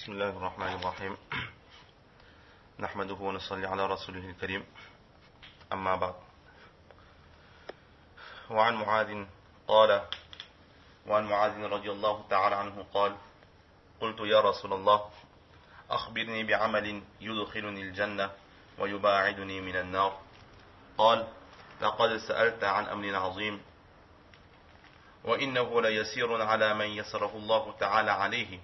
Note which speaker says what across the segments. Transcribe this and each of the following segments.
Speaker 1: بسم الله الرحمن الرحيم نحمده ونصلي على رسوله الكريم أما بعد وعن معاذ رضي الله تعالى عنه قال قلت يا رسول الله أخبرني بعمل يدخلني الجنة ويباعدني من النار قال لقد سألت عن أمر عظيم وإنه ليسير على من يسره الله تعالى عليه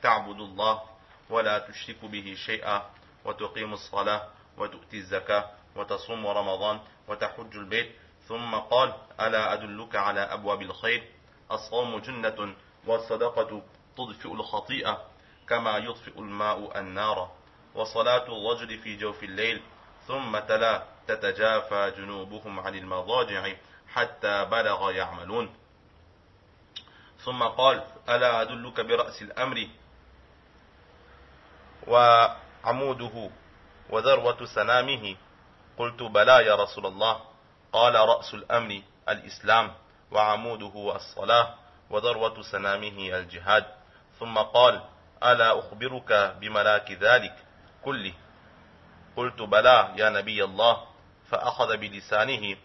Speaker 1: تعبد الله ولا تشرك به شيئا وتقيم الصلاة وتؤتي الزكاة وتصوم رمضان وتحج البيت ثم قال ألا أدلك على أبواب الخير الصوم جنة والصدقة تطفئ الخطيئة كما يطفئ الماء النار وصلاة الرجل في جوف الليل ثم تلا تتجافى جنوبهم عن المضاجع حتى بلغ يعملون ثم قال ألا أدلك برأس الأمر وعموده وذروة سنامه قلت بلى يا رسول الله قال رأس الأمر الإسلام وعموده الصلاة وذروة سنامه الجهاد ثم قال ألا أخبرك بملاك ذلك كله قلت بلى يا نبي الله فأخذ بلسانه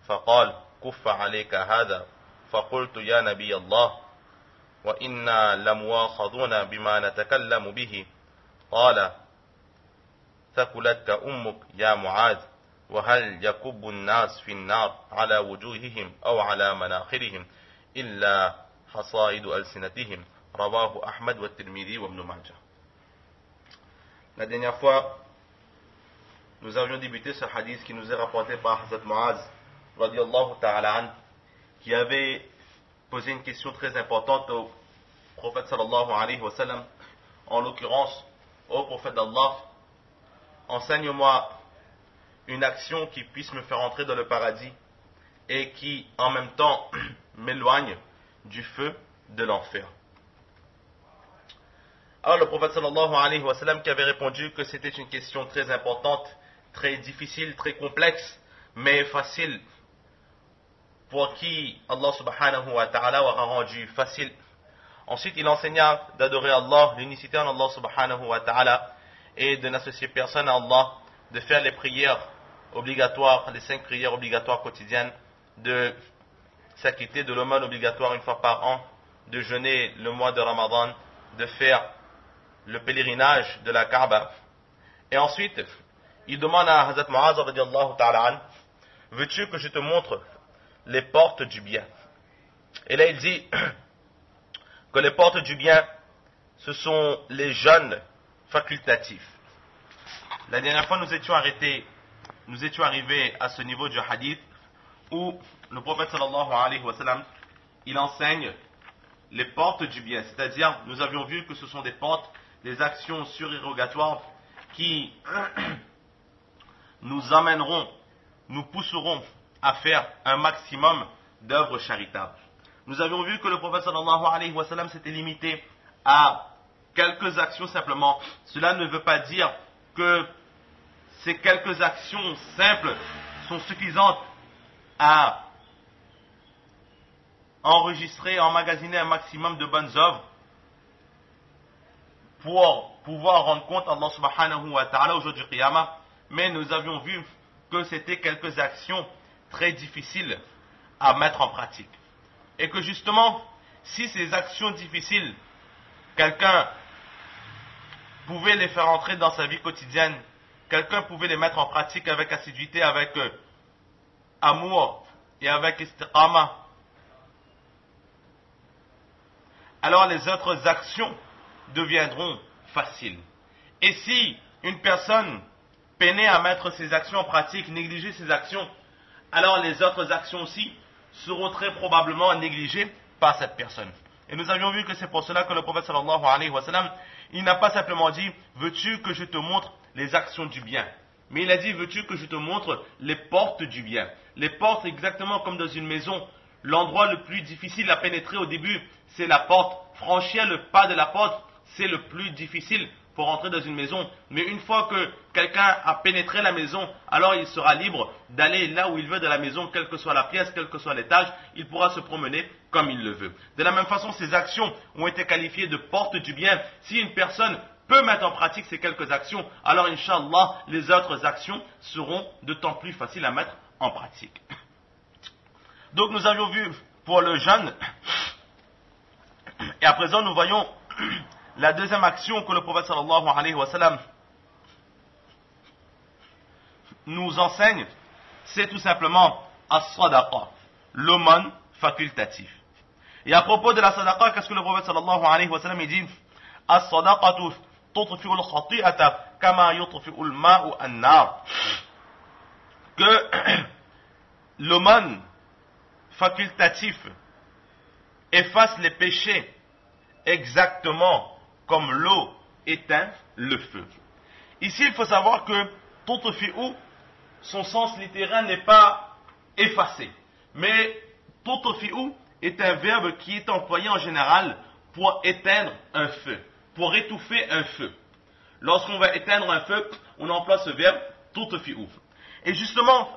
Speaker 1: فقال كف عليك هذا فقلت يا نبي الله وإنا لمواخذون بما نتكلم به قال ثكلتك أمك يا معاذ وهل يكب الناس في النار على وجوههم أو على مناخرهم إلا حصائد ألسنتهم رواه أحمد والترمذي وابن ماجه. La dernière fois, nous avions débuté ce hadith qui nous est rapporté par Hazrat Muaz radiyallahu ta'ala an, qui avait posé une question très importante au prophète sallallahu alayhi wa sallam, en l'occurrence au prophète d'Allah, enseigne-moi une action qui puisse me faire entrer dans le paradis et qui en même temps m'éloigne du feu de l'enfer. Alors le prophète sallallahu alayhi wa sallam qui avait répondu que c'était une question très importante, très difficile, très complexe, mais facile, pour qui Allah subhanahu wa ta'ala aura rendu facile. Ensuite, il enseigna d'adorer Allah, l'unicité en Allah subhanahu wa ta'ala, et de n'associer personne à Allah, de faire les prières obligatoires, les 5 prières obligatoires quotidiennes, de s'acquitter de l'aumône obligatoire une fois par an, de jeûner le mois de Ramadan, de faire le pèlerinage de la Kaaba. Et ensuite, il demande à Hazrat Muaz radiyallahu ta'ala an, veux-tu que je te montre les portes du bien? Et là il dit que les portes du bien, ce sont les jeûnes facultatifs. La dernière fois, nous étions arrivés à ce niveau du hadith où le prophète sallallahu alayhi wa sallam, il enseigne les portes du bien. C'est-à-dire, nous avions vu que ce sont des portes, des actions surérogatoires qui nous amèneront, nous pousseront à faire un maximum d'œuvres charitables. Nous avions vu que le prophète sallallahu alayhi wa sallam s'était limité à quelques actions simplement. Cela ne veut pas dire que ces quelques actions simples sont suffisantes à enregistrer, emmagasiner un maximum de bonnes œuvres pour pouvoir rendre compte à Allah subhanahu wa ta'ala au jour du Qiyamah. Mais nous avions vu que c'était quelques actions très difficiles à mettre en pratique. Et que justement, si ces actions difficiles, quelqu'un pouvait les faire entrer dans sa vie quotidienne, quelqu'un pouvait les mettre en pratique avec assiduité, avec amour et avec istiqama, alors les autres actions deviendront faciles. Et si une personne peinait à mettre ses actions en pratique, négligeait ses actions, alors les autres actions aussi seront très probablement négligées par cette personne. Et nous avions vu que c'est pour cela que le prophète sallallahu alayhi wa sallam, il n'a pas simplement dit veux-tu que je te montre les actions du bien, mais il a dit veux-tu que je te montre les portes du bien. Les portes, exactement comme dans une maison, l'endroit le plus difficile à pénétrer au début, c'est la porte. Franchir le pas de la porte, c'est le plus difficile pour entrer dans une maison. Mais une fois que quelqu'un a pénétré la maison, alors il sera libre d'aller là où il veut dans la maison, quelle que soit la pièce, quel que soit l'étage, il pourra se promener comme il le veut. De la même façon, ces actions ont été qualifiées de portes du bien. Si une personne peut peut mettre en pratique ces quelques actions, alors Inch'Allah, les autres actions seront d'autant plus faciles à mettre en pratique. Donc nous avions vu pour le jeûne, et à présent nous voyons la deuxième action que le prophète sallallahu alayhi wa sallam nous enseigne, c'est tout simplement as-sadaqa, l'aumône facultatif. Et à propos de la sadaqa, qu'est-ce que le prophète sallallahu alayhi wa sallam dit? As-sadaqatu tutfi'u al-khati'ata kama yutfi'u al-ma'u an-nar. Que l'aumône facultatif efface les péchés exactement comme l'eau éteint le feu. Ici, il faut savoir que tutfi'u, son sens littéral n'est pas effacé, mais tutfi'u est un verbe qui est employé en général pour éteindre un feu, pour étouffer un feu. Lorsqu'on va éteindre un feu, on emploie ce verbe tutfi'u. Et justement,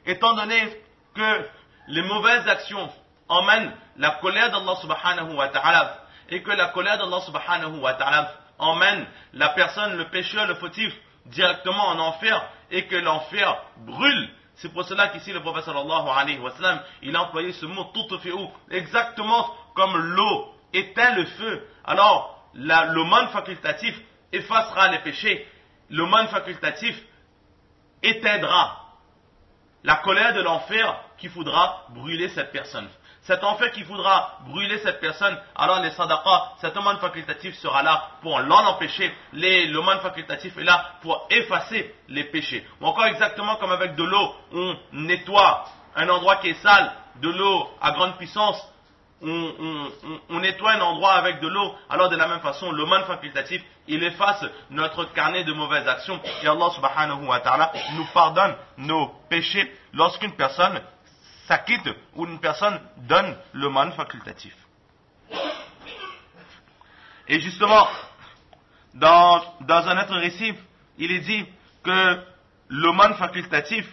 Speaker 1: étant donné que les mauvaises actions emmènent la colère d'Allah subhanahu wa ta'ala, et que la colère d'Allah subhanahu wa ta'ala emmène la personne, le pécheur, le fautif, directement en enfer, et que l'enfer brûle. C'est pour cela qu'ici le prophète sallallahu alayhi wa sallam, il a employé ce mot tutfi'u, exactement comme l'eau éteint le feu. Alors, l'aumône facultatif effacera les péchés, l'aumône facultatif éteindra la colère de l'enfer qui voudra brûler cette personne. Cet enfer qui voudra brûler cette personne, alors les sadaqa, cet aumône facultatif sera là pour l'en empêcher. L'aumône facultatif est là pour effacer les péchés. Ou encore exactement comme avec de l'eau, on nettoie un endroit qui est sale, de l'eau à grande puissance, on nettoie un endroit avec de l'eau, alors de la même façon, l'aumône facultatif, il efface notre carnet de mauvaises actions, et Allah subhanahu wa ta'ala nous pardonne nos péchés lorsqu'une personne s'acquitte ou une personne donne l'aumône facultatif. Et justement, dans un autre récit, il est dit que l'aumône facultatif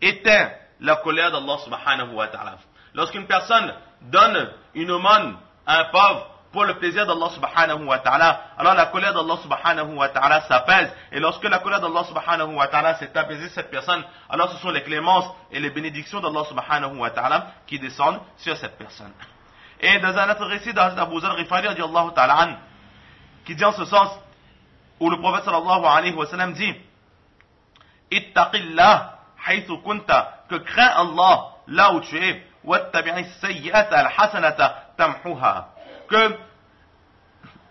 Speaker 1: éteint la colère d'Allah subhanahu wa ta'ala. Lorsqu'une personne donne une aumône à un pauvre pour le plaisir d'Allah subhanahu wa ta'ala, alors la colère d'Allah subhanahu wa ta'ala s'apaise. Et lorsque la colère d'Allah subhanahu wa ta'ala s'est apaisée cette personne, alors ce sont les clémences et les bénédictions d'Allah subhanahu wa ta'ala qui descendent sur cette personne. Et dans un autre récit d'Abu Zar Ghifari radiallahu ta'ala an, qui dit en ce sens, où le prophète sallallahu alayhi wa sallam dit Ittaqillah haythu kunta, que crains Allah là où tu es, wattabi'i sayyi'ata al-hasanata tamhuha, que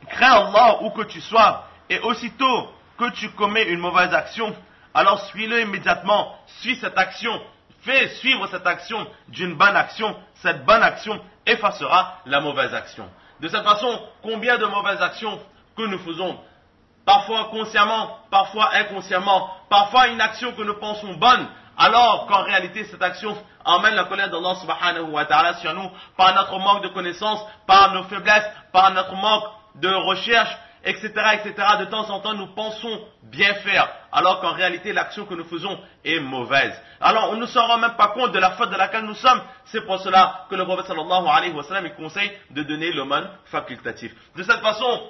Speaker 1: crains Allah où que tu sois, et aussitôt que tu commets une mauvaise action, alors suis-le immédiatement, suis cette action, fais suivre cette action d'une bonne action, cette bonne action effacera la mauvaise action. De cette façon, combien de mauvaises actions que nous faisons, parfois consciemment, parfois inconsciemment, parfois une action que nous pensons bonne, alors qu'en réalité cette action emmène la colère d'Allah subhanahu wa ta'ala sur nous, par notre manque de connaissances, par nos faiblesses, par notre manque de recherche, etc., etc. De temps en temps, nous pensons bien faire, alors qu'en réalité, l'action que nous faisons est mauvaise. Alors, on ne s'en rend même pas compte de la faute de laquelle nous sommes. C'est pour cela que le prophète sallallahu alayhi wa sallam, il conseille de donner l'aumône facultatif. De cette façon,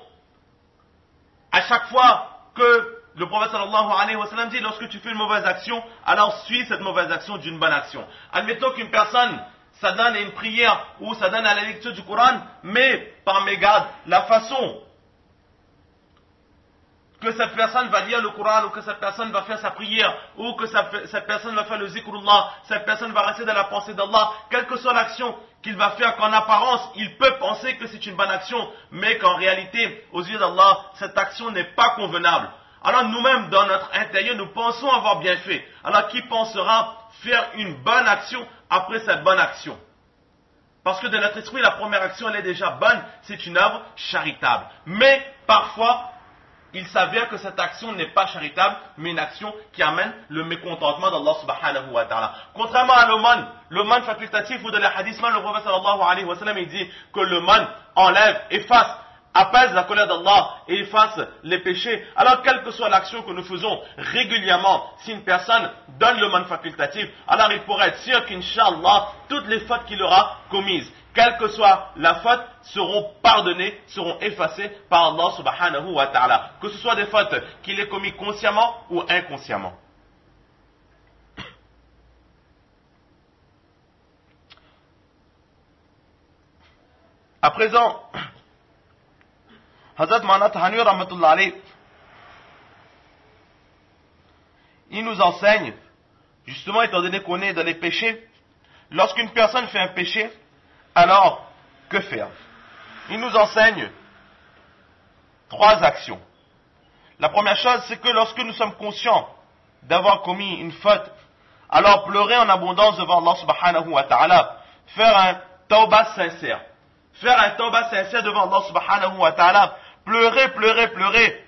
Speaker 1: à chaque fois que le prophète sallallahu alayhi wa sallam dit, lorsque tu fais une mauvaise action, alors suis cette mauvaise action d'une bonne action. Admettons qu'une personne s'adonne à une prière ou s'adonne à la lecture du Coran, mais par mégarde, la façon que cette personne va lire le Coran, ou que cette personne va faire sa prière, ou que cette personne va faire le zikrullah, cette personne va rester dans la pensée d'Allah, quelle que soit l'action qu'il va faire, qu'en apparence, il peut penser que c'est une bonne action, mais qu'en réalité, aux yeux d'Allah, cette action n'est pas convenable. Alors nous-mêmes, dans notre intérieur, nous pensons avoir bien fait. Alors qui pensera faire une bonne action après cette bonne action? Parce que dans notre esprit, la première action, elle est déjà bonne, c'est une œuvre charitable. Mais parfois, il s'avère que cette action n'est pas charitable, mais une action qui amène le mécontentement d'Allah subhanahu wa ta'ala. Contrairement à l'aumône facultatif ou de la hadith, le prophète sallallahu alayhi wa sallam, il dit que l'aumône enlève, efface, apaise la colère d'Allah et efface les péchés. Alors, quelle que soit l'action que nous faisons régulièrement, si une personne donne l'aumône facultatif, alors il pourrait être sûr qu'Inch'Allah, toutes les fautes qu'il aura commises, quelle que soit la faute, seront pardonnées, seront effacées par Allah subhanahu wa ta'ala. Que ce soit des fautes qu'il ait commis consciemment ou inconsciemment. À présent, Hazrat Maulana Tahanwi rahmatullah alayh, il nous enseigne, justement étant donné qu'on est dans les péchés, lorsqu'une personne fait un péché, alors que faire? Il nous enseigne 3 actions. La première chose, c'est que lorsque nous sommes conscients d'avoir commis une faute, alors pleurer en abondance devant Allah subhanahu wa ta'ala, faire un tawbah sincère. Faire un tawbah sincère devant Allah subhanahu wa ta'ala, pleurer,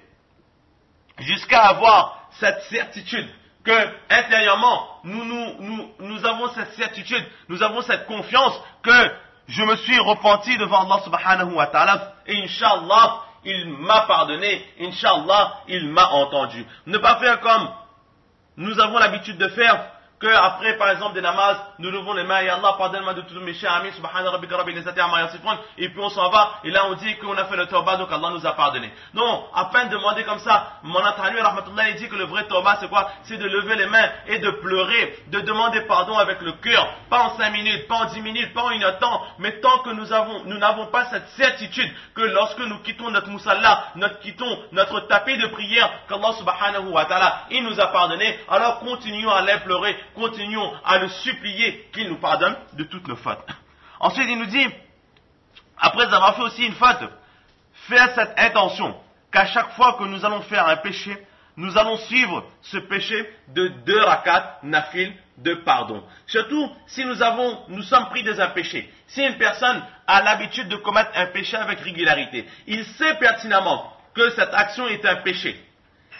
Speaker 1: jusqu'à avoir cette certitude que intérieurement, nous avons cette certitude, nous avons cette confiance que je me suis repenti devant Allah subhanahu wa ta'ala et Inch'Allah, il m'a pardonné, Inch'Allah, il m'a entendu. Ne pas faire comme nous avons l'habitude de faire, que après par exemple des namazes, nous levons les mains et Allah pardonne-moi de tous mes chers amis, subhana rabbika rabbil izzati amma yasifun, et puis on s'en va, et là on dit qu'on a fait le tawbah, donc Allah nous a pardonné. Non, à peine demander comme ça, Maulana Tahanwi rahmatullah, il dit que le vrai tawbah c'est quoi? C'est de lever les mains et de pleurer, de demander pardon avec le cœur, pas en 5 minutes, pas en 10 minutes, pas en une temps, mais tant que nous n'avons pas cette certitude que lorsque nous quittons notre musalla, quittons notre tapis de prière, qu'Allah subhanahu wa ta'ala, il nous a pardonné, alors continuons à les pleurer, continuons à le supplier qu'il nous pardonne de toutes nos fautes. Ensuite, il nous dit, après avoir fait aussi une faute, faire cette intention qu'à chaque fois que nous allons faire un péché, nous allons suivre ce péché de 2 rakat nafil de pardon. Surtout si nous sommes pris dans un péché. Si une personne a l'habitude de commettre un péché avec régularité, il sait pertinemment que cette action est un péché.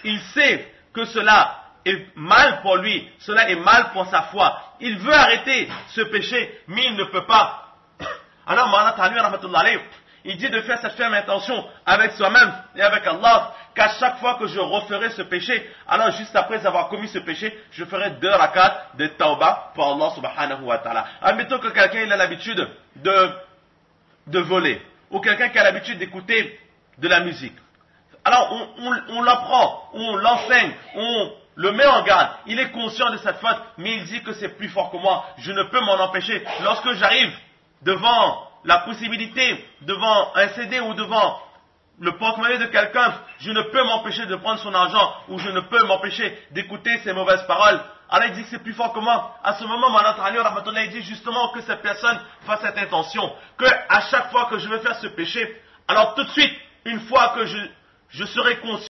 Speaker 1: Il sait que cela est mal pour lui, cela est mal pour sa foi. Il veut arrêter ce péché, mais il ne peut pas. Alors, Maulana Tahanwi rahmatullah alayh, il dit de faire cette ferme intention avec soi-même et avec Allah, qu'à chaque fois que je referai ce péché, alors juste après avoir commis ce péché, je ferai 2 rakats de tawbah pour Allah subhanahu wa ta'ala. Admettons que quelqu'un a l'habitude de voler, ou quelqu'un qui a l'habitude d'écouter de la musique. Alors on l'apprend, on l'enseigne, on le met en garde, il est conscient de cette faute, mais il dit que c'est plus fort que moi, je ne peux m'en empêcher. Lorsque j'arrive devant la possibilité, devant un CD ou devant le porte-monnaie de quelqu'un, je ne peux m'empêcher de prendre son argent, ou je ne peux m'empêcher d'écouter ses mauvaises paroles. Alors il dit que c'est plus fort que moi. À ce moment, Maulana Tahanwi rahmatullah, il dit justement que cette personne fasse cette intention, que à chaque fois que je vais faire ce péché, alors tout de suite, une fois que je serai conscient